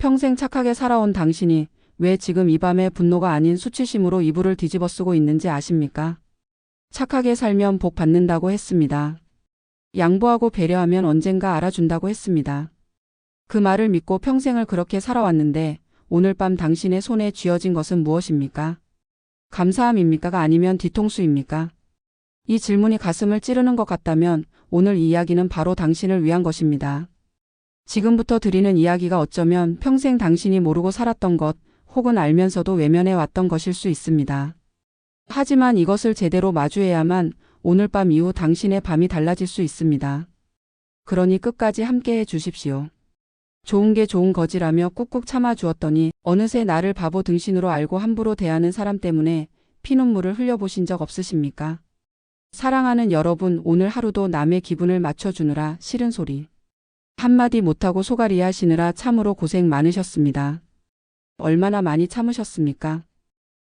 평생 착하게 살아온 당신이 왜 지금 이 밤에 분노가 아닌 수치심으로 이불을 뒤집어 쓰고 있는지 아십니까? 착하게 살면 복 받는다고 했습니다. 양보하고 배려하면 언젠가 알아준다고 했습니다. 그 말을 믿고 평생을 그렇게 살아왔는데 오늘 밤 당신의 손에 쥐어진 것은 무엇입니까? 감사함입니까? 아니면 뒤통수입니까? 이 질문이 가슴을 찌르는 것 같다면 오늘 이 이야기는 바로 당신을 위한 것입니다. 지금부터 드리는 이야기가 어쩌면 평생 당신이 모르고 살았던 것 혹은 알면서도 외면해 왔던 것일 수 있습니다. 하지만 이것을 제대로 마주해야만 오늘 밤 이후 당신의 밤이 달라질 수 있습니다. 그러니 끝까지 함께해 주십시오. 좋은 게 좋은 거지라며 꾹꾹 참아주었더니 어느새 나를 바보 등신으로 알고 함부로 대하는 사람 때문에 피눈물을 흘려보신 적 없으십니까? 사랑하는 여러분, 오늘 하루도 남의 기분을 맞춰주느라 싫은 소리 한마디 못하고 소갈이 하시느라 참으로 고생 많으셨습니다. 얼마나 많이 참으셨습니까?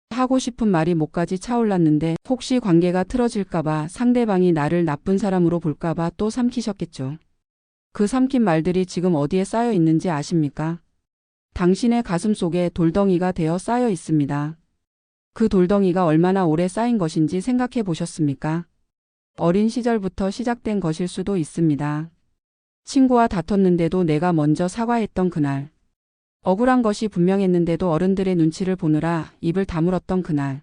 하고 싶은 말이 목까지 차올랐는데 혹시 관계가 틀어질까봐 상대방이 나를 나쁜 사람으로 볼까봐 또 삼키셨겠죠. 그 삼킨 말들이 지금 어디에 쌓여 있는지 아십니까? 당신의 가슴 속에 돌덩이가 되어 쌓여 있습니다. 그 돌덩이가 얼마나 오래 쌓인 것인지 생각해 보셨습니까? 어린 시절부터 시작된 것일 수도 있습니다. 친구와 다퉜는데도 내가 먼저 사과했던 그날. 억울한 것이 분명했는데도 어른들의 눈치를 보느라 입을 다물었던 그날.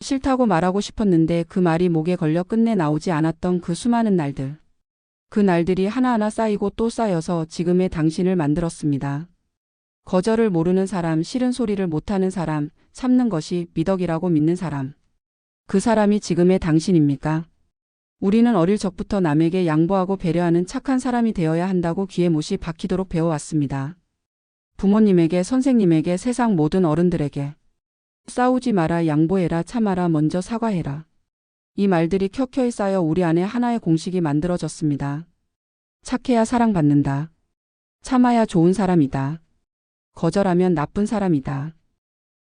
싫다고 말하고 싶었는데 그 말이 목에 걸려 끝내 나오지 않았던 그 수많은 날들. 그 날들이 하나하나 쌓이고 또 쌓여서 지금의 당신을 만들었습니다. 거절을 모르는 사람, 싫은 소리를 못하는 사람, 참는 것이 미덕이라고 믿는 사람. 그 사람이 지금의 당신입니까? 우리는 어릴 적부터 남에게 양보하고 배려하는 착한 사람이 되어야 한다고 귀에 못이 박히도록 배워왔습니다. 부모님에게, 선생님에게, 세상 모든 어른들에게. 싸우지 마라, 양보해라, 참아라, 먼저 사과해라. 이 말들이 켜켜이 쌓여 우리 안에 하나의 공식이 만들어졌습니다. 착해야 사랑받는다. 참아야 좋은 사람이다. 거절하면 나쁜 사람이다.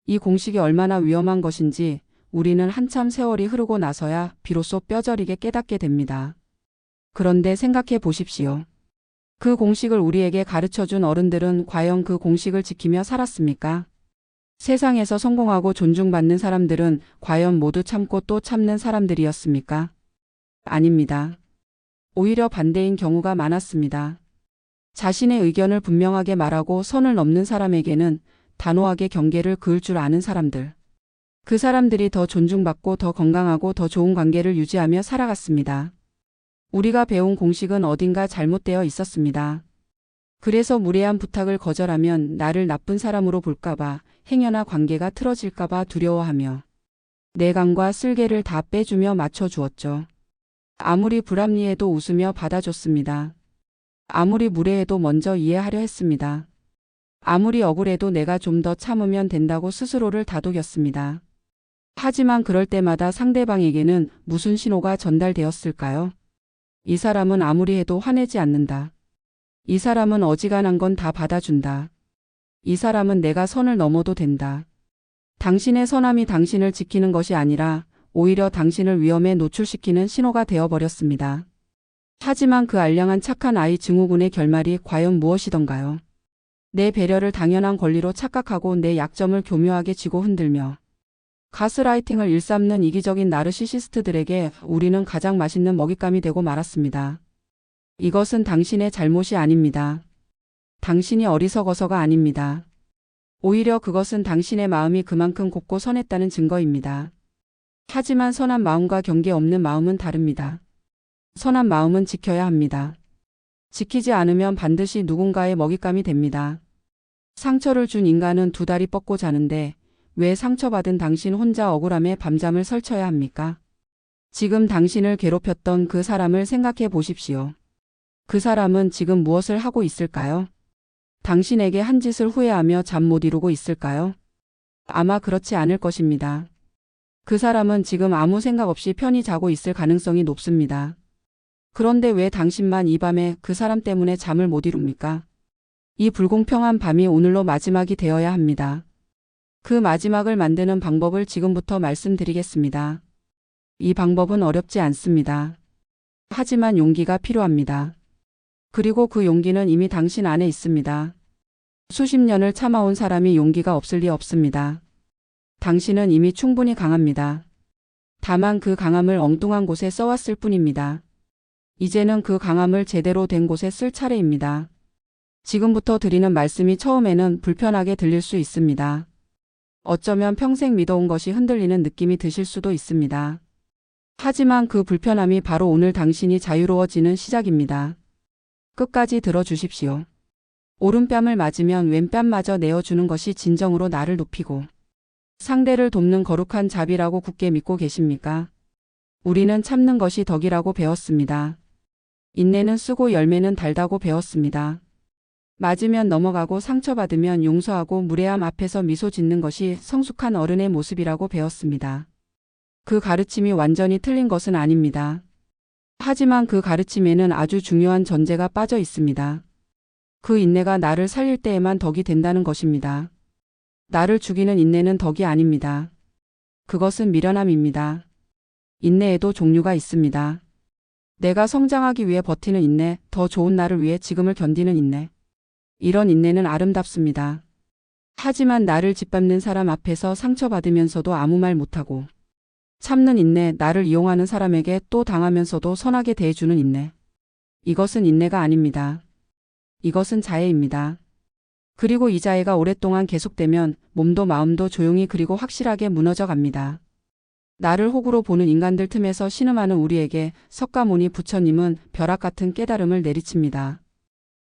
이 공식이 얼마나 위험한 것인지 우리는 한참 세월이 흐르고 나서야 비로소 뼈저리게 깨닫게 됩니다. 그런데 생각해 보십시오. 그 공식을 우리에게 가르쳐준 어른들은 과연 그 공식을 지키며 살았습니까? 세상에서 성공하고 존중받는 사람들은 과연 모두 참고 또 참는 사람들이었습니까? 아닙니다. 오히려 반대인 경우가 많았습니다. 자신의 의견을 분명하게 말하고 선을 넘는 사람에게는 단호하게 경계를 그을 줄 아는 사람들. 그 사람들이 더 존중받고 더 건강하고 더 좋은 관계를 유지하며 살아갔습니다. 우리가 배운 공식은 어딘가 잘못되어 있었습니다. 그래서 무례한 부탁을 거절하면 나를 나쁜 사람으로 볼까봐, 행여나 관계가 틀어질까봐 두려워하며 내강과 쓸개를 다 빼주며 맞춰주었죠. 아무리 불합리해도 웃으며 받아줬습니다. 아무리 무례해도 먼저 이해하려 했습니다. 아무리 억울해도 내가 좀 더 참으면 된다고 스스로를 다독였습니다. 하지만 그럴 때마다 상대방에게는 무슨 신호가 전달되었을까요? 이 사람은 아무리 해도 화내지 않는다. 이 사람은 어지간한 건 다 받아준다. 이 사람은 내가 선을 넘어도 된다. 당신의 선함이 당신을 지키는 것이 아니라 오히려 당신을 위험에 노출시키는 신호가 되어버렸습니다. 하지만 그 알량한 착한 아이 증후군의 결말이 과연 무엇이던가요? 내 배려를 당연한 권리로 착각하고 내 약점을 교묘하게 쥐고 흔들며 가스라이팅을 일삼는 이기적인 나르시시스트들에게 우리는 가장 맛있는 먹잇감이 되고 말았습니다. 이것은 당신의 잘못이 아닙니다. 당신이 어리석어서가 아닙니다. 오히려 그것은 당신의 마음이 그만큼 곱고 선했다는 증거입니다. 하지만 선한 마음과 경계 없는 마음은 다릅니다. 선한 마음은 지켜야 합니다. 지키지 않으면 반드시 누군가의 먹잇감이 됩니다. 상처를 준 인간은 두 다리 뻗고 자는데 왜 상처받은 당신 혼자 억울함에 밤잠을 설쳐야 합니까? 지금 당신을 괴롭혔던 그 사람을 생각해 보십시오. 그 사람은 지금 무엇을 하고 있을까요? 당신에게 한 짓을 후회하며 잠 못 이루고 있을까요? 아마 그렇지 않을 것입니다. 그 사람은 지금 아무 생각 없이 편히 자고 있을 가능성이 높습니다. 그런데 왜 당신만 이 밤에 그 사람 때문에 잠을 못 이룹니까? 이 불공평한 밤이 오늘로 마지막이 되어야 합니다. 그 마지막을 만드는 방법을 지금부터 말씀드리겠습니다. 이 방법은 어렵지 않습니다. 하지만 용기가 필요합니다. 그리고 그 용기는 이미 당신 안에 있습니다. 수십 년을 참아온 사람이 용기가 없을 리 없습니다. 당신은 이미 충분히 강합니다. 다만 그 강함을 엉뚱한 곳에 써왔을 뿐입니다. 이제는 그 강함을 제대로 된 곳에 쓸 차례입니다. 지금부터 드리는 말씀이 처음에는 불편하게 들릴 수 있습니다. 어쩌면 평생 믿어온 것이 흔들리는 느낌이 드실 수도 있습니다. 하지만 그 불편함이 바로 오늘 당신이 자유로워지는 시작입니다. 끝까지 들어주십시오. 오른뺨을 맞으면 왼뺨마저 내어주는 것이 진정으로 나를 높이고 상대를 돕는 거룩한 자비라고 굳게 믿고 계십니까? 우리는 참는 것이 덕이라고 배웠습니다. 인내는 쓰고 열매는 달다고 배웠습니다. 맞으면 넘어가고 상처받으면 용서하고 무례함 앞에서 미소 짓는 것이 성숙한 어른의 모습이라고 배웠습니다. 그 가르침이 완전히 틀린 것은 아닙니다. 하지만 그 가르침에는 아주 중요한 전제가 빠져 있습니다. 그 인내가 나를 살릴 때에만 덕이 된다는 것입니다. 나를 죽이는 인내는 덕이 아닙니다. 그것은 미련함입니다. 인내에도 종류가 있습니다. 내가 성장하기 위해 버티는 인내, 더 좋은 나를 위해 지금을 견디는 인내. 이런 인내는 아름답습니다. 하지만 나를 짓밟는 사람 앞에서 상처받으면서도 아무 말 못하고 참는 인내, 나를 이용하는 사람에게 또 당하면서도 선하게 대해주는 인내. 이것은 인내가 아닙니다. 이것은 자애입니다. 그리고 이 자애가 오랫동안 계속되면 몸도 마음도 조용히 그리고 확실하게 무너져 갑니다. 나를 호구로 보는 인간들 틈에서 신음하는 우리에게 석가모니 부처님은 벼락 같은 깨달음을 내리칩니다.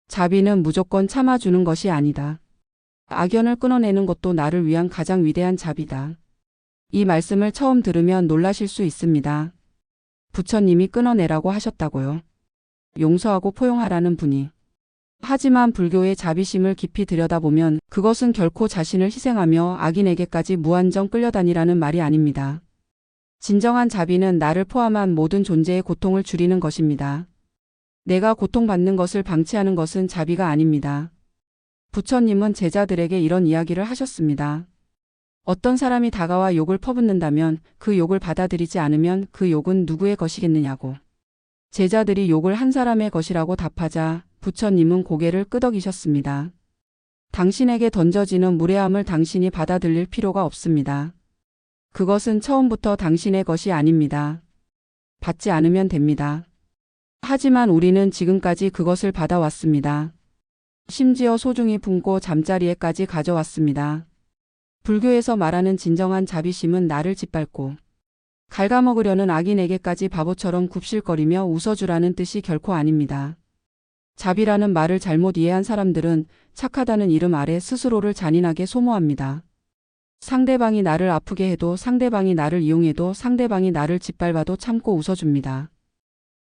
자비는 무조건 참아주는 것이 아니다. 악연을 끊어내는 것도 나를 위한 가장 위대한 자비다. 이 말씀을 처음 들으면 놀라실 수 있습니다. 부처님이 끊어내라고 하셨다고요. 용서하고 포용하라는 분이. 하지만 불교의 자비심을 깊이 들여다보면 그것은 결코 자신을 희생하며 악인에게까지 무한정 끌려다니라는 말이 아닙니다. 진정한 자비는 나를 포함한 모든 존재의 고통을 줄이는 것입니다. 내가 고통받는 것을 방치하는 것은 자비가 아닙니다. 부처님은 제자들에게 이런 이야기를 하셨습니다. 어떤 사람이 다가와 욕을 퍼붓는다면 그 욕을 받아들이지 않으면 그 욕은 누구의 것이겠느냐고. 제자들이 욕을 한 사람의 것이라고 답하자 부처님은 고개를 끄덕이셨습니다. 당신에게 던져지는 무례함을 당신이 받아들일 필요가 없습니다. 그것은 처음부터 당신의 것이 아닙니다. 받지 않으면 됩니다. 하지만 우리는 지금까지 그것을 받아왔습니다. 심지어 소중히 품고 잠자리에까지 가져왔습니다. 불교에서 말하는 진정한 자비심은 나를 짓밟고 갉아먹으려는 악인에게까지 바보처럼 굽실거리며 웃어주라는 뜻이 결코 아닙니다. 자비라는 말을 잘못 이해한 사람들은 착하다는 이름 아래 스스로를 잔인하게 소모합니다. 상대방이 나를 아프게 해도 상대방이 나를 이용해도 상대방이 나를 짓밟아도 참고 웃어줍니다.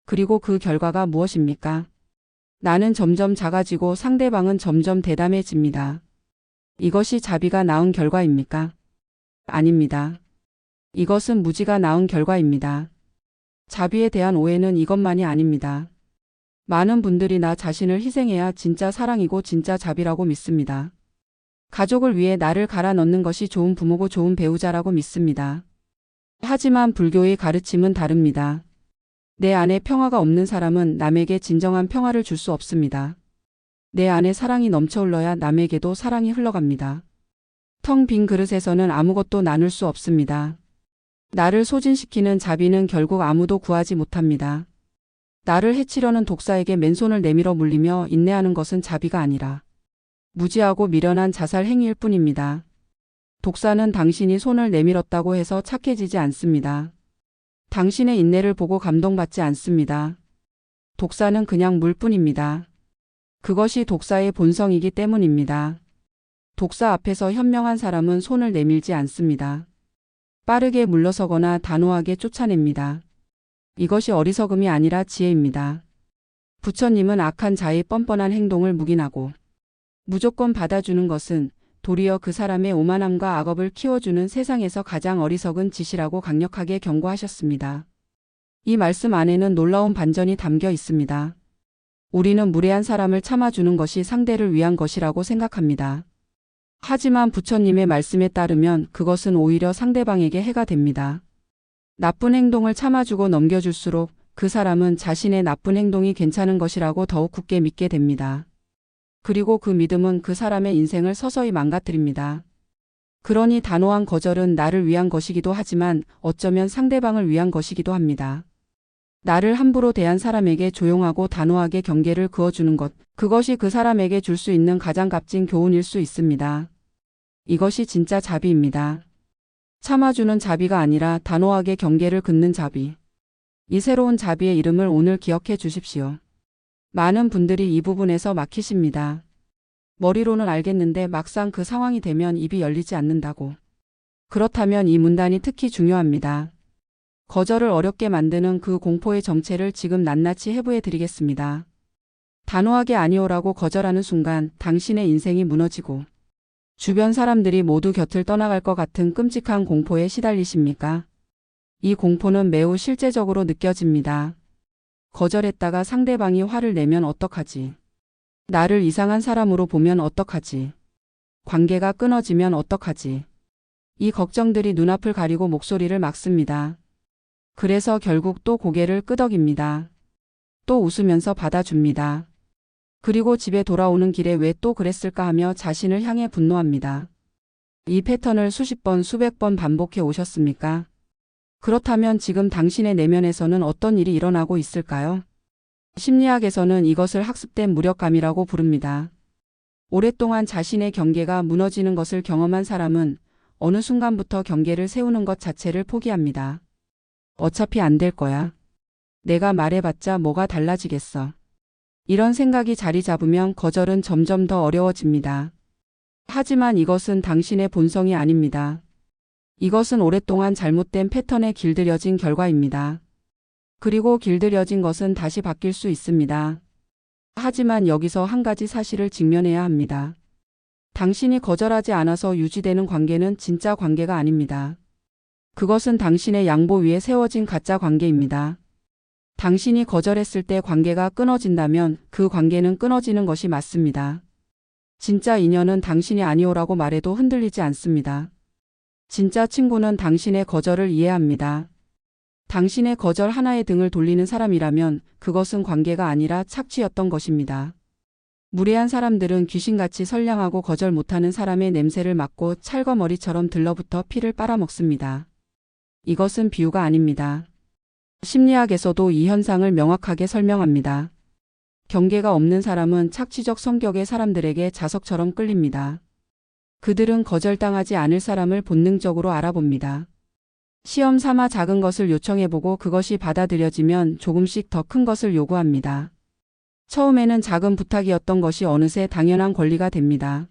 그리고 그 결과가 무엇입니까? 나는 점점 작아지고 상대방은 점점 대담해집니다. 이것이 자비가 낳은 결과입니까? 아닙니다. 이것은 무지가 낳은 결과입니다. 자비에 대한 오해는 이것만이 아닙니다. 많은 분들이 나 자신을 희생해야 진짜 사랑이고 진짜 자비라고 믿습니다. 가족을 위해 나를 갈아 넣는 것이 좋은 부모고 좋은 배우자라고 믿습니다. 하지만 불교의 가르침은 다릅니다. 내 안에 평화가 없는 사람은 남에게 진정한 평화를 줄 수 없습니다. 내 안에 사랑이 넘쳐 흘러야 남에게도 사랑이 흘러갑니다. 텅 빈 그릇에서는 아무것도 나눌 수 없습니다. 나를 소진시키는 자비는 결국 아무도 구하지 못합니다. 나를 해치려는 독사에게 맨손을 내밀어 물리며 인내하는 것은 자비가 아니라 무지하고 미련한 자살 행위일 뿐입니다. 독사는 당신이 손을 내밀었다고 해서 착해지지 않습니다. 당신의 인내를 보고 감동받지 않습니다. 독사는 그냥 물뿐입니다. 그것이 독사의 본성이기 때문입니다. 독사 앞에서 현명한 사람은 손을 내밀지 않습니다. 빠르게 물러서거나 단호하게 쫓아냅니다. 이것이 어리석음이 아니라 지혜입니다. 부처님은 악한 자의 뻔뻔한 행동을 묵인하고 무조건 받아주는 것은 도리어 그 사람의 오만함과 악업을 키워주는 세상에서 가장 어리석은 짓이라고 강력하게 경고하셨습니다. 이 말씀 안에는 놀라운 반전이 담겨 있습니다. 우리는 무례한 사람을 참아주는 것이 상대를 위한 것이라고 생각합니다. 하지만 부처님의 말씀에 따르면 그것은 오히려 상대방에게 해가 됩니다. 나쁜 행동을 참아주고 넘겨줄수록 그 사람은 자신의 나쁜 행동이 괜찮은 것이라고 더욱 굳게 믿게 됩니다. 그리고 그 믿음은 그 사람의 인생을 서서히 망가뜨립니다. 그러니 단호한 거절은 나를 위한 것이기도 하지만 어쩌면 상대방을 위한 것이기도 합니다. 나를 함부로 대한 사람에게 조용하고 단호하게 경계를 그어주는 것, 그것이 그 사람에게 줄 수 있는 가장 값진 교훈일 수 있습니다. 이것이 진짜 자비입니다. 참아주는 자비가 아니라 단호하게 경계를 긋는 자비. 이 새로운 자비의 이름을 오늘 기억해 주십시오. 많은 분들이 이 부분에서 막히십니다. 머리로는 알겠는데 막상 그 상황이 되면 입이 열리지 않는다고. 그렇다면 이 문단이 특히 중요합니다. 거절을 어렵게 만드는 그 공포의 정체를 지금 낱낱이 해부해 드리겠습니다. 단호하게 아니오라고 거절하는 순간 당신의 인생이 무너지고 주변 사람들이 모두 곁을 떠나갈 것 같은 끔찍한 공포에 시달리십니까? 이 공포는 매우 실제적으로 느껴집니다. 거절했다가 상대방이 화를 내면 어떡하지? 나를 이상한 사람으로 보면 어떡하지? 관계가 끊어지면 어떡하지? 이 걱정들이 눈앞을 가리고 목소리를 막습니다. 그래서 결국 또 고개를 끄덕입니다. 또 웃으면서 받아줍니다. 그리고 집에 돌아오는 길에 왜 또 그랬을까 하며 자신을 향해 분노합니다. 이 패턴을 수십 번, 수백 번 반복해 오셨습니까? 그렇다면 지금 당신의 내면에서는 어떤 일이 일어나고 있을까요? 심리학에서는 이것을 학습된 무력감이라고 부릅니다. 오랫동안 자신의 경계가 무너지는 것을 경험한 사람은 어느 순간부터 경계를 세우는 것 자체를 포기합니다. 어차피 안 될 거야. 내가 말해봤자 뭐가 달라지겠어. 이런 생각이 자리 잡으면 거절은 점점 더 어려워집니다. 하지만 이것은 당신의 본성이 아닙니다. 이것은 오랫동안 잘못된 패턴에 길들여진 결과입니다. 그리고 길들여진 것은 다시 바뀔 수 있습니다. 하지만 여기서 한 가지 사실을 직면해야 합니다. 당신이 거절하지 않아서 유지되는 관계는 진짜 관계가 아닙니다. 그것은 당신의 양보 위에 세워진 가짜 관계입니다. 당신이 거절했을 때 관계가 끊어진다면 그 관계는 끊어지는 것이 맞습니다. 진짜 인연은 당신이 아니오라고 말해도 흔들리지 않습니다. 진짜 친구는 당신의 거절을 이해합니다. 당신의 거절 하나에 등을 돌리는 사람이라면 그것은 관계가 아니라 착취였던 것입니다. 무례한 사람들은 귀신같이 선량하고 거절 못하는 사람의 냄새를 맡고 찰거머리처럼 들러붙어 피를 빨아먹습니다. 이것은 비유가 아닙니다. 심리학에서도 이 현상을 명확하게 설명합니다. 경계가 없는 사람은 착취적 성격의 사람들에게 자석처럼 끌립니다. 그들은 거절당하지 않을 사람을 본능적으로 알아봅니다. 시험 삼아 작은 것을 요청해보고 그것이 받아들여지면 조금씩 더 큰 것을 요구합니다. 처음에는 작은 부탁이었던 것이 어느새 당연한 권리가 됩니다.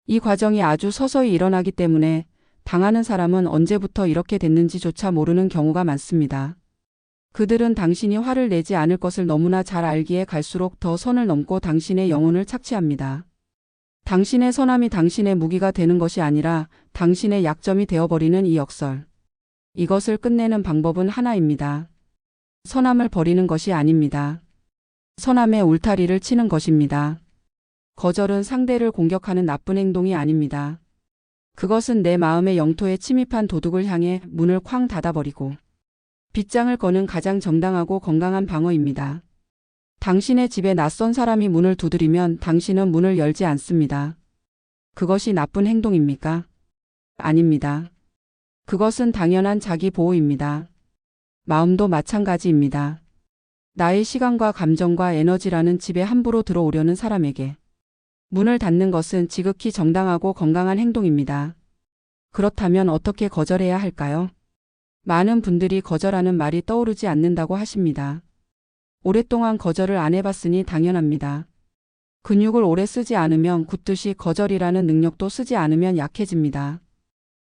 이 과정이 아주 서서히 일어나기 때문에 당하는 사람은 언제부터 이렇게 됐는지조차 모르는 경우가 많습니다. 그들은 당신이 화를 내지 않을 것을 너무나 잘 알기에 갈수록 더 선을 넘고 당신의 영혼을 착취합니다. 당신의 선함이 당신의 무기가 되는 것이 아니라 당신의 약점이 되어버리는 이 역설. 이것을 끝내는 방법은 하나입니다. 선함을 버리는 것이 아닙니다. 선함의 울타리를 치는 것입니다. 거절은 상대를 공격하는 나쁜 행동이 아닙니다. 그것은 내 마음의 영토에 침입한 도둑을 향해 문을 쾅 닫아버리고 빗장을 거는 가장 정당하고 건강한 방어입니다. 당신의 집에 낯선 사람이 문을 두드리면 당신은 문을 열지 않습니다. 그것이 나쁜 행동입니까? 아닙니다. 그것은 당연한 자기 보호입니다. 마음도 마찬가지입니다. 나의 시간과 감정과 에너지라는 집에 함부로 들어오려는 사람에게 문을 닫는 것은 지극히 정당하고 건강한 행동입니다. 그렇다면 어떻게 거절해야 할까요? 많은 분들이 거절하는 말이 떠오르지 않는다고 하십니다. 오랫동안 거절을 안 해봤으니 당연합니다. 근육을 오래 쓰지 않으면 굳듯이 거절이라는 능력도 쓰지 않으면 약해집니다.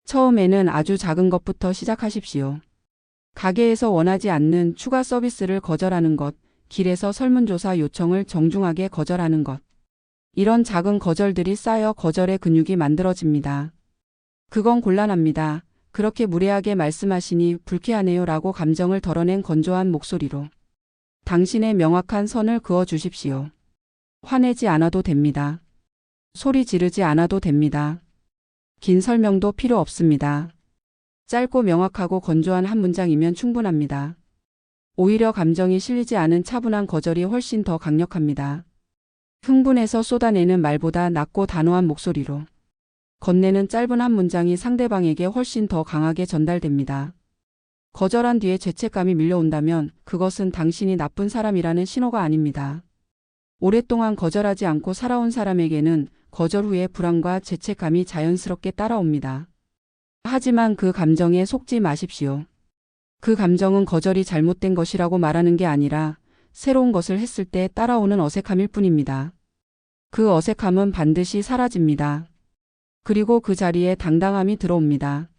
처음에는 아주 작은 것부터 시작하십시오. 가게에서 원하지 않는 추가 서비스를 거절하는 것, 길에서 설문조사 요청을 정중하게 거절하는 것. 이런 작은 거절들이 쌓여 거절의 근육이 만들어집니다. 그건 곤란합니다. 그렇게 무례하게 말씀하시니 불쾌하네요 라고 감정을 덜어낸 건조한 목소리로 당신의 명확한 선을 그어 주십시오. 화내지 않아도 됩니다. 소리 지르지 않아도 됩니다. 긴 설명도 필요 없습니다. 짧고 명확하고 건조한 한 문장이면 충분합니다. 오히려 감정이 실리지 않은 차분한 거절이 훨씬 더 강력합니다. 흥분해서 쏟아내는 말보다 낮고 단호한 목소리로 건네는 짧은 한 문장이 상대방에게 훨씬 더 강하게 전달됩니다. 거절한 뒤에 죄책감이 밀려온다면 그것은 당신이 나쁜 사람이라는 신호가 아닙니다. 오랫동안 거절하지 않고 살아온 사람에게는 거절 후에 불안과 죄책감이 자연스럽게 따라옵니다. 하지만 그 감정에 속지 마십시오. 그 감정은 거절이 잘못된 것이라고 말하는 게 아니라 새로운 것을 했을 때 따라오는 어색함일 뿐입니다. 그 어색함은 반드시 사라집니다. 그리고 그 자리에 당당함이 들어옵니다.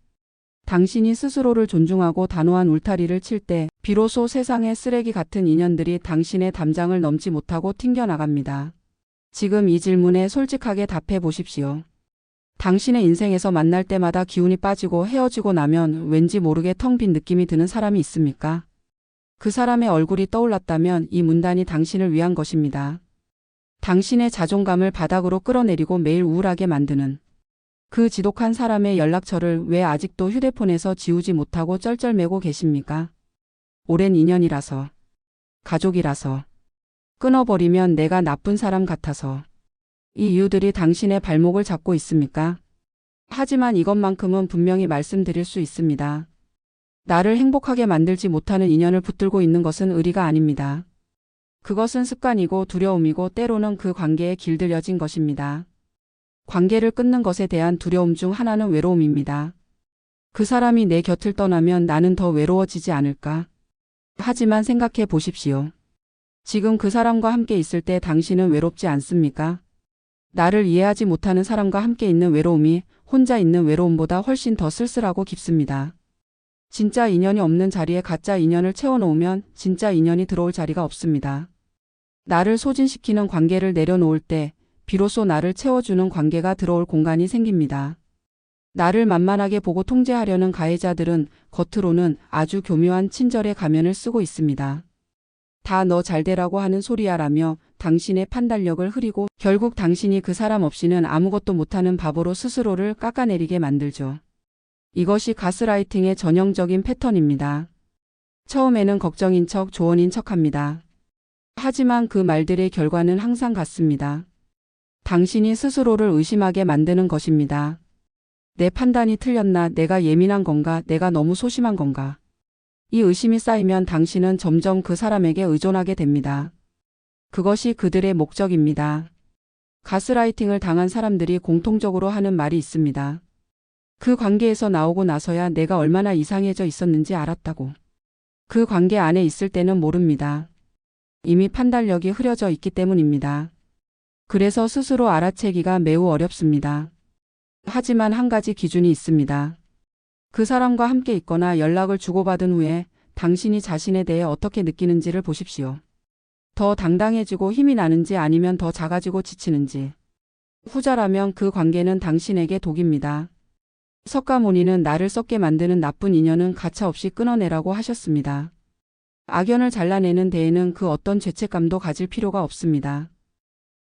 당신이 스스로를 존중하고 단호한 울타리를 칠 때 비로소 세상의 쓰레기 같은 인연들이 당신의 담장을 넘지 못하고 튕겨나갑니다. 지금 이 질문에 솔직하게 답해 보십시오. 당신의 인생에서 만날 때마다 기운이 빠지고 헤어지고 나면 왠지 모르게 텅 빈 느낌이 드는 사람이 있습니까? 그 사람의 얼굴이 떠올랐다면 이 문단이 당신을 위한 것입니다. 당신의 자존감을 바닥으로 끌어내리고 매일 우울하게 만드는 그 지독한 사람의 연락처를 왜 아직도 휴대폰에서 지우지 못하고 쩔쩔매고 계십니까? 오랜 인연이라서, 가족이라서, 끊어버리면 내가 나쁜 사람 같아서. 이 이유들이 당신의 발목을 잡고 있습니까? 하지만 이것만큼은 분명히 말씀드릴 수 있습니다. 나를 행복하게 만들지 못하는 인연을 붙들고 있는 것은 의리가 아닙니다. 그것은 습관이고 두려움이고 때로는 그 관계에 길들여진 것입니다. 관계를 끊는 것에 대한 두려움 중 하나는 외로움입니다. 그 사람이 내 곁을 떠나면 나는 더 외로워지지 않을까? 하지만 생각해 보십시오. 지금 그 사람과 함께 있을 때 당신은 외롭지 않습니까? 나를 이해하지 못하는 사람과 함께 있는 외로움이 혼자 있는 외로움보다 훨씬 더 쓸쓸하고 깊습니다. 진짜 인연이 없는 자리에 가짜 인연을 채워놓으면 진짜 인연이 들어올 자리가 없습니다. 나를 소진시키는 관계를 내려놓을 때 비로소 나를 채워주는 관계가 들어올 공간이 생깁니다. 나를 만만하게 보고 통제하려는 가해자들은 겉으로는 아주 교묘한 친절의 가면을 쓰고 있습니다. 다 너 잘되라고 하는 소리야라며 당신의 판단력을 흐리고 결국 당신이 그 사람 없이는 아무것도 못하는 바보로 스스로를 깎아내리게 만들죠. 이것이 가스라이팅의 전형적인 패턴입니다. 처음에는 걱정인 척 조언인 척합니다. 하지만 그 말들의 결과는 항상 같습니다. 당신이 스스로를 의심하게 만드는 것입니다. 내 판단이 틀렸나? 내가 예민한 건가? 내가 너무 소심한 건가? 이 의심이 쌓이면 당신은 점점 그 사람에게 의존하게 됩니다. 그것이 그들의 목적입니다. 가스라이팅을 당한 사람들이 공통적으로 하는 말이 있습니다. 그 관계에서 나오고 나서야 내가 얼마나 이상해져 있었는지 알았다고. 그 관계 안에 있을 때는 모릅니다. 이미 판단력이 흐려져 있기 때문입니다. 그래서 스스로 알아채기가 매우 어렵습니다. 하지만 한 가지 기준이 있습니다. 그 사람과 함께 있거나 연락을 주고받은 후에 당신이 자신에 대해 어떻게 느끼는지를 보십시오. 더 당당해지고 힘이 나는지 아니면 더 작아지고 지치는지. 후자라면 그 관계는 당신에게 독입니다. 석가모니는 나를 썩게 만드는 나쁜 인연은 가차없이 끊어내라고 하셨습니다. 악연을 잘라내는 데에는 그 어떤 죄책감도 가질 필요가 없습니다.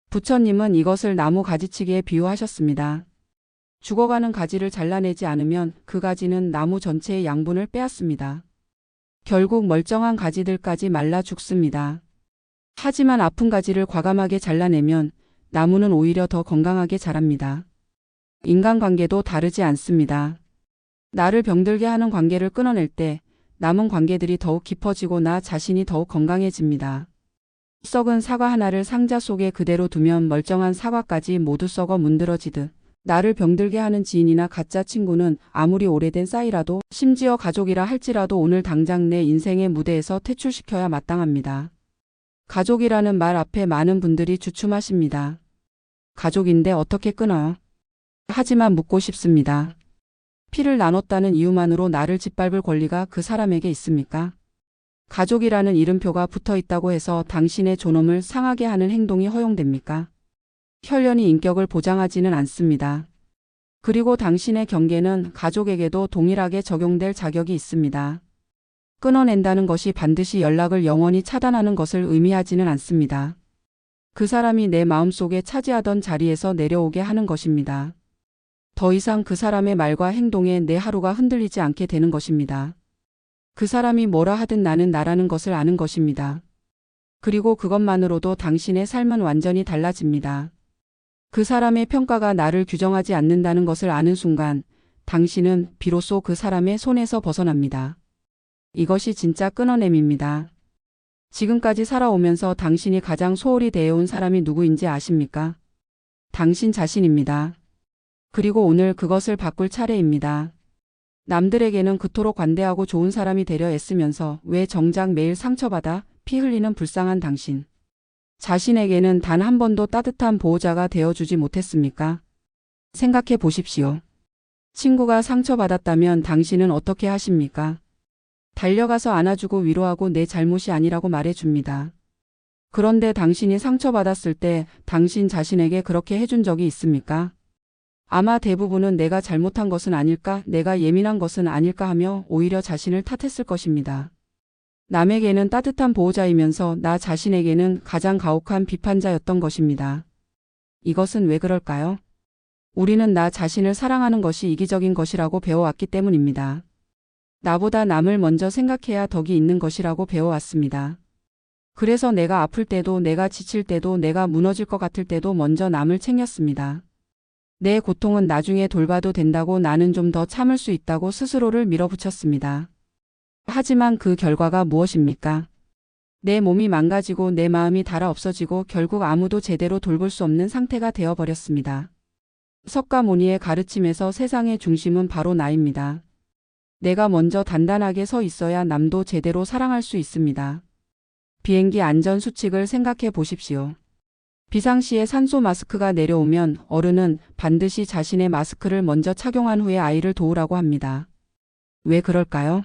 부처님은 이것을 나무 가지치기에 비유하셨습니다. 죽어가는 가지를 잘라내지 않으면 그 가지는 나무 전체의 양분을 빼앗습니다. 결국 멀쩡한 가지들까지 말라 죽습니다. 하지만 아픈 가지를 과감하게 잘라내면 나무는 오히려 더 건강하게 자랍니다. 인간관계도 다르지 않습니다. 나를 병들게 하는 관계를 끊어낼 때 남은 관계들이 더욱 깊어지고 나 자신이 더욱 건강해집니다. 썩은 사과 하나를 상자 속에 그대로 두면 멀쩡한 사과까지 모두 썩어 문드러지듯 나를 병들게 하는 지인이나 가짜 친구는 아무리 오래된 싸이라도 심지어 가족이라 할지라도 오늘 당장 내 인생의 무대에서 퇴출시켜야 마땅합니다. 가족이라는 말 앞에 많은 분들이 주춤하십니다. 가족인데 어떻게 끊어요? 하지만 묻고 싶습니다. 피를 나눴다는 이유만으로 나를 짓밟을 권리가 그 사람에게 있습니까? 가족이라는 이름표가 붙어 있다고 해서 당신의 존엄을 상하게 하는 행동이 허용됩니까? 혈연이 인격을 보장하지는 않습니다. 그리고 당신의 경계는 가족에게도 동일하게 적용될 자격이 있습니다. 끊어낸다는 것이 반드시 연락을 영원히 차단하는 것을 의미하지는 않습니다. 그 사람이 내 마음속에 차지하던 자리에서 내려오게 하는 것입니다. 더 이상 그 사람의 말과 행동에 내 하루가 흔들리지 않게 되는 것입니다. 그 사람이 뭐라 하든 나는 나라는 것을 아는 것입니다. 그리고 그것만으로도 당신의 삶은 완전히 달라집니다. 그 사람의 평가가 나를 규정하지 않는다는 것을 아는 순간 당신은 비로소 그 사람의 손에서 벗어납니다. 이것이 진짜 끊어냄입니다. 지금까지 살아오면서 당신이 가장 소홀히 대해온 사람이 누구인지 아십니까? 당신 자신입니다. 그리고 오늘 그것을 바꿀 차례입니다. 남들에게는 그토록 관대하고 좋은 사람이 되려 애쓰면서 왜 정작 매일 상처받아 피 흘리는 불쌍한 당신. 자신에게는 단 한 번도 따뜻한 보호자가 되어주지 못했습니까? 생각해 보십시오. 친구가 상처받았다면 당신은 어떻게 하십니까? 달려가서 안아주고 위로하고 내 잘못이 아니라고 말해줍니다. 그런데 당신이 상처받았을 때 당신 자신에게 그렇게 해준 적이 있습니까? 아마 대부분은 내가 잘못한 것은 아닐까, 내가 예민한 것은 아닐까 하며 오히려 자신을 탓했을 것입니다. 남에게는 따뜻한 보호자이면서 나 자신에게는 가장 가혹한 비판자였던 것입니다. 이것은 왜 그럴까요? 우리는 나 자신을 사랑하는 것이 이기적인 것이라고 배워왔기 때문입니다. 나보다 남을 먼저 생각해야 덕이 있는 것이라고 배워왔습니다. 그래서 내가 아플 때도, 내가 지칠 때도, 내가 무너질 것 같을 때도 먼저 남을 챙겼습니다. 내 고통은 나중에 돌봐도 된다고, 나는 좀 더 참을 수 있다고 스스로를 밀어붙였습니다. 하지만 그 결과가 무엇입니까? 내 몸이 망가지고 내 마음이 닳아 없어지고 결국 아무도 제대로 돌볼 수 없는 상태가 되어버렸습니다. 석가모니의 가르침에서 세상의 중심은 바로 나입니다. 내가 먼저 단단하게 서 있어야 남도 제대로 사랑할 수 있습니다. 비행기 안전 수칙을 생각해 보십시오. 비상시에 산소 마스크가 내려오면 어른은 반드시 자신의 마스크를 먼저 착용한 후에 아이를 도우라고 합니다. 왜 그럴까요?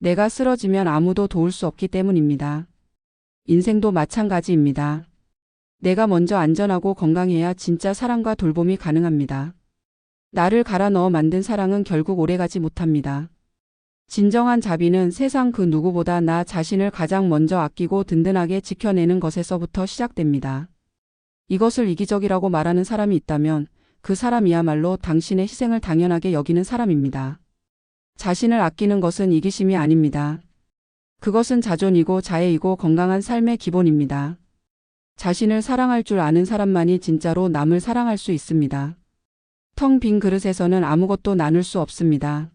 내가 쓰러지면 아무도 도울 수 없기 때문입니다. 인생도 마찬가지입니다. 내가 먼저 안전하고 건강해야 진짜 사랑과 돌봄이 가능합니다. 나를 갈아 넣어 만든 사랑은 결국 오래가지 못합니다. 진정한 자비는 세상 그 누구보다 나 자신을 가장 먼저 아끼고 든든하게 지켜내는 것에서부터 시작됩니다. 이것을 이기적이라고 말하는 사람이 있다면 그 사람이야말로 당신의 희생을 당연하게 여기는 사람입니다. 자신을 아끼는 것은 이기심이 아닙니다. 그것은 자존이고 자애이고 건강한 삶의 기본입니다. 자신을 사랑할 줄 아는 사람만이 진짜로 남을 사랑할 수 있습니다. 텅 빈 그릇에서는 아무것도 나눌 수 없습니다.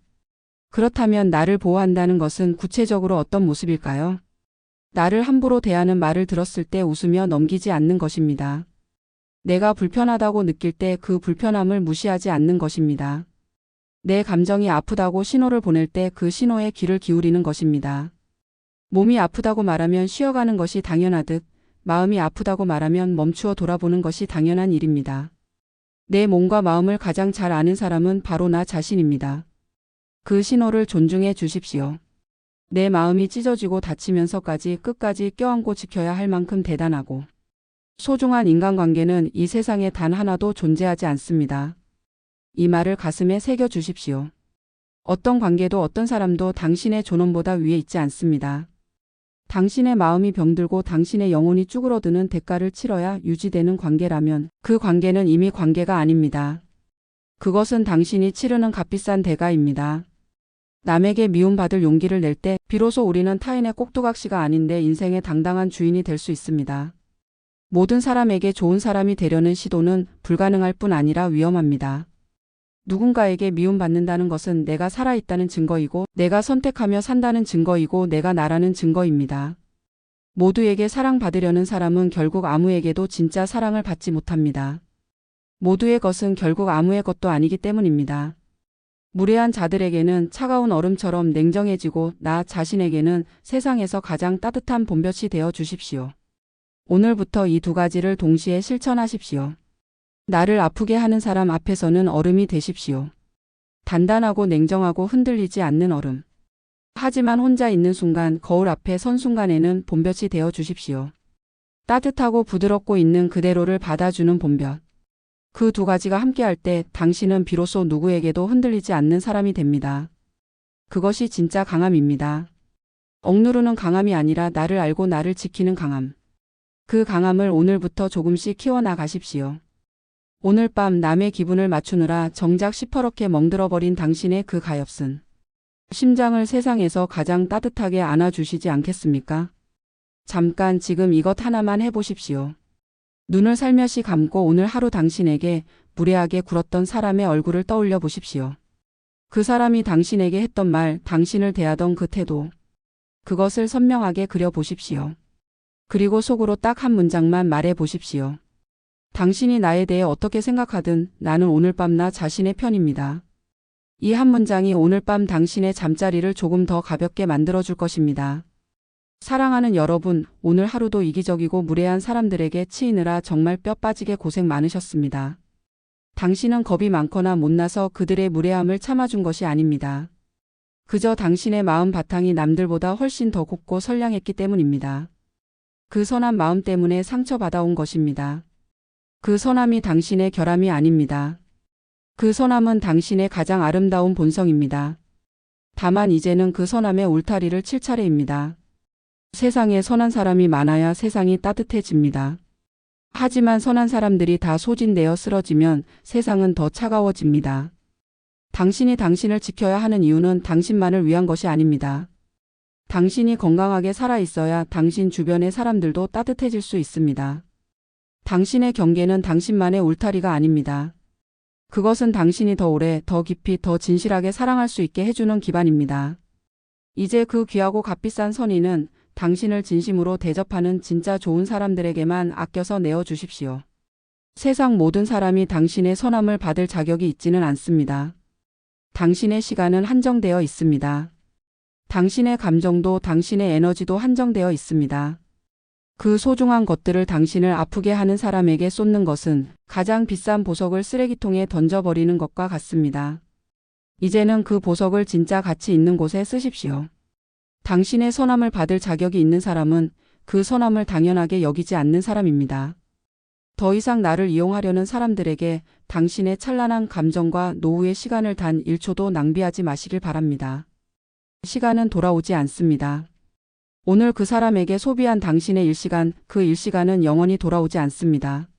그렇다면 나를 보호한다는 것은 구체적으로 어떤 모습일까요? 나를 함부로 대하는 말을 들었을 때 웃으며 넘기지 않는 것입니다. 내가 불편하다고 느낄 때 그 불편함을 무시하지 않는 것입니다. 내 감정이 아프다고 신호를 보낼 때 그 신호에 귀를 기울이는 것입니다. 몸이 아프다고 말하면 쉬어가는 것이 당연하듯 마음이 아프다고 말하면 멈추어 돌아보는 것이 당연한 일입니다. 내 몸과 마음을 가장 잘 아는 사람은 바로 나 자신입니다. 그 신호를 존중해 주십시오. 내 마음이 찢어지고 다치면서까지 끝까지 껴안고 지켜야 할 만큼 대단하고 소중한 인간관계는 이 세상에 단 하나도 존재하지 않습니다. 이 말을 가슴에 새겨 주십시오. 어떤 관계도 어떤 사람도 당신의 존엄보다 위에 있지 않습니다. 당신의 마음이 병들고 당신의 영혼이 쭈그러드는 대가를 치러야 유지되는 관계라면 그 관계는 이미 관계가 아닙니다. 그것은 당신이 치르는 값비싼 대가입니다. 남에게 미움받을 용기를 낼 때 비로소 우리는 타인의 꼭두각시가 아닌데 인생의 당당한 주인이 될 수 있습니다. 모든 사람에게 좋은 사람이 되려는 시도는 불가능할 뿐 아니라 위험합니다. 누군가에게 미움받는다는 것은 내가 살아있다는 증거이고 내가 선택하며 산다는 증거이고 내가 나라는 증거입니다. 모두에게 사랑받으려는 사람은 결국 아무에게도 진짜 사랑을 받지 못합니다. 모두의 것은 결국 아무의 것도 아니기 때문입니다. 무례한 자들에게는 차가운 얼음처럼 냉정해지고 나 자신에게는 세상에서 가장 따뜻한 봄볕이 되어 주십시오. 오늘부터 이 두 가지를 동시에 실천하십시오. 나를 아프게 하는 사람 앞에서는 얼음이 되십시오. 단단하고 냉정하고 흔들리지 않는 얼음. 하지만 혼자 있는 순간, 거울 앞에 선 순간에는 봄볕이 되어 주십시오. 따뜻하고 부드럽고 있는 그대로를 받아주는 봄볕. 그 두 가지가 함께할 때 당신은 비로소 누구에게도 흔들리지 않는 사람이 됩니다. 그것이 진짜 강함입니다. 억누르는 강함이 아니라 나를 알고 나를 지키는 강함. 그 강함을 오늘부터 조금씩 키워나가십시오. 오늘 밤 남의 기분을 맞추느라 정작 시퍼렇게 멍들어버린 당신의 그 가엾은 심장을 세상에서 가장 따뜻하게 안아주시지 않겠습니까? 잠깐 지금 이것 하나만 해보십시오. 눈을 살며시 감고 오늘 하루 당신에게 무례하게 굴었던 사람의 얼굴을 떠올려 보십시오. 그 사람이 당신에게 했던 말, 당신을 대하던 그 태도. 그것을 선명하게 그려 보십시오. 그리고 속으로 딱 한 문장만 말해 보십시오. 당신이 나에 대해 어떻게 생각하든 나는 오늘 밤 나 자신의 편입니다. 이 한 문장이 오늘 밤 당신의 잠자리를 조금 더 가볍게 만들어줄 것입니다. 사랑하는 여러분, 오늘 하루도 이기적이고 무례한 사람들에게 치이느라 정말 뼈 빠지게 고생 많으셨습니다. 당신은 겁이 많거나 못나서 그들의 무례함을 참아준 것이 아닙니다. 그저 당신의 마음 바탕이 남들보다 훨씬 더 곱고 선량했기 때문입니다. 그 선한 마음 때문에 상처받아온 것입니다. 그 선함이 당신의 결함이 아닙니다. 그 선함은 당신의 가장 아름다운 본성입니다. 다만 이제는 그 선함의 울타리를 칠 차례입니다. 세상에 선한 사람이 많아야 세상이 따뜻해집니다. 하지만 선한 사람들이 다 소진되어 쓰러지면 세상은 더 차가워집니다. 당신이 당신을 지켜야 하는 이유는 당신만을 위한 것이 아닙니다. 당신이 건강하게 살아 있어야 당신 주변의 사람들도 따뜻해질 수 있습니다. 당신의 경계는 당신만의 울타리가 아닙니다. 그것은 당신이 더 오래, 더 깊이, 더 진실하게 사랑할 수 있게 해주는 기반입니다. 이제 그 귀하고 값비싼 선의는 당신을 진심으로 대접하는 진짜 좋은 사람들에게만 아껴서 내어주십시오. 세상 모든 사람이 당신의 선함을 받을 자격이 있지는 않습니다. 당신의 시간은 한정되어 있습니다. 당신의 감정도 당신의 에너지도 한정되어 있습니다. 그 소중한 것들을 당신을 아프게 하는 사람에게 쏟는 것은 가장 비싼 보석을 쓰레기통에 던져버리는 것과 같습니다. 이제는 그 보석을 진짜 가치 있는 곳에 쓰십시오. 당신의 선함을 받을 자격이 있는 사람은 그 선함을 당연하게 여기지 않는 사람입니다. 더 이상 나를 이용하려는 사람들에게 당신의 찬란한 감정과 노후의 시간을 단 1초도 낭비하지 마시길 바랍니다. 시간은 돌아오지 않습니다. 오늘 그 사람에게 소비한 당신의 일시간, 그 일시간은 영원히 돌아오지 않습니다.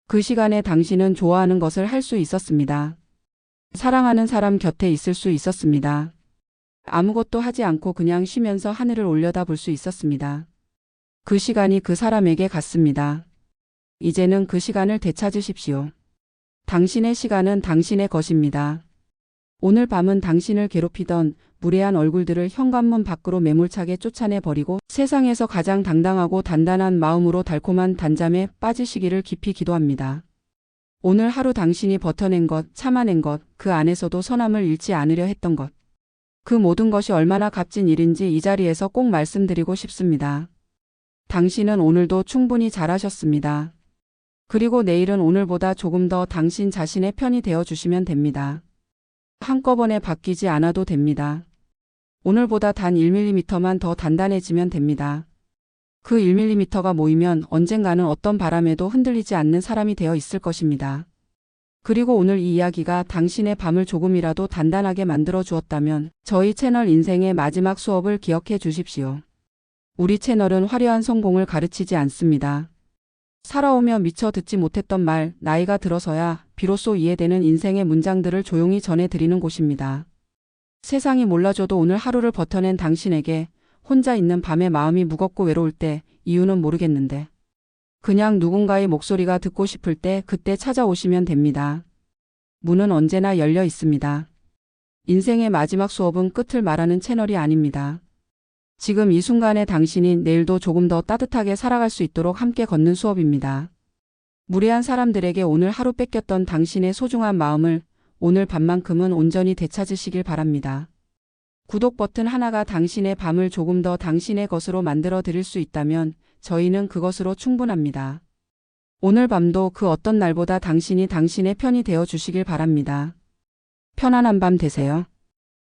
그 시간에 당신은 좋아하는 것을 할 수 있었습니다. 사랑하는 사람 곁에 있을 수 있었습니다. 아무것도 하지 않고 그냥 쉬면서 하늘을 올려다볼 수 있었습니다. 그 시간이 그 사람에게 갔습니다. 이제는 그 시간을 되찾으십시오. 당신의 시간은 당신의 것입니다. 오늘 밤은 당신을 괴롭히던 무례한 얼굴들을 현관문 밖으로 매몰차게 쫓아내버리고 세상에서 가장 당당하고 단단한 마음으로 달콤한 단잠에 빠지시기를 깊이 기도합니다. 오늘 하루 당신이 버텨낸 것, 참아낸 것, 그 안에서도 선함을 잃지 않으려 했던 것. 그 모든 것이 얼마나 값진 일인지 이 자리에서 꼭 말씀드리고 싶습니다. 당신은 오늘도 충분히 잘하셨습니다. 그리고 내일은 오늘보다 조금 더 당신 자신의 편이 되어주시면 됩니다. 한꺼번에 바뀌지 않아도 됩니다. 오늘보다 단 1mm만 더 단단해지면 됩니다. 그 1mm가 모이면 언젠가는 어떤 바람에도 흔들리지 않는 사람이 되어 있을 것입니다. 그리고 오늘 이 이야기가 당신의 밤을 조금이라도 단단하게 만들어 주었다면 저희 채널 인생의 마지막 수업을 기억해 주십시오. 우리 채널은 화려한 성공을 가르치지 않습니다. 살아오며 미처 듣지 못했던 말, 나이가 들어서야 비로소 이해되는 인생의 문장들을 조용히 전해드리는 곳입니다. 세상이 몰라줘도 오늘 하루를 버텨낸 당신에게 혼자 있는 밤에 마음이 무겁고 외로울 때 이유는 모르겠는데 그냥 누군가의 목소리가 듣고 싶을 때 그때 찾아오시면 됩니다. 문은 언제나 열려 있습니다. 인생의 마지막 수업은 끝을 말하는 채널이 아닙니다. 지금 이 순간에 당신이 내일도 조금 더 따뜻하게 살아갈 수 있도록 함께 걷는 수업입니다. 무례한 사람들에게 오늘 하루 뺏겼던 당신의 소중한 마음을 오늘 밤만큼은 온전히 되찾으시길 바랍니다. 구독 버튼 하나가 당신의 밤을 조금 더 당신의 것으로 만들어 드릴 수 있다면 저희는 그것으로 충분합니다. 오늘 밤도 그 어떤 날보다 당신이 당신의 편이 되어 주시길 바랍니다. 편안한 밤 되세요.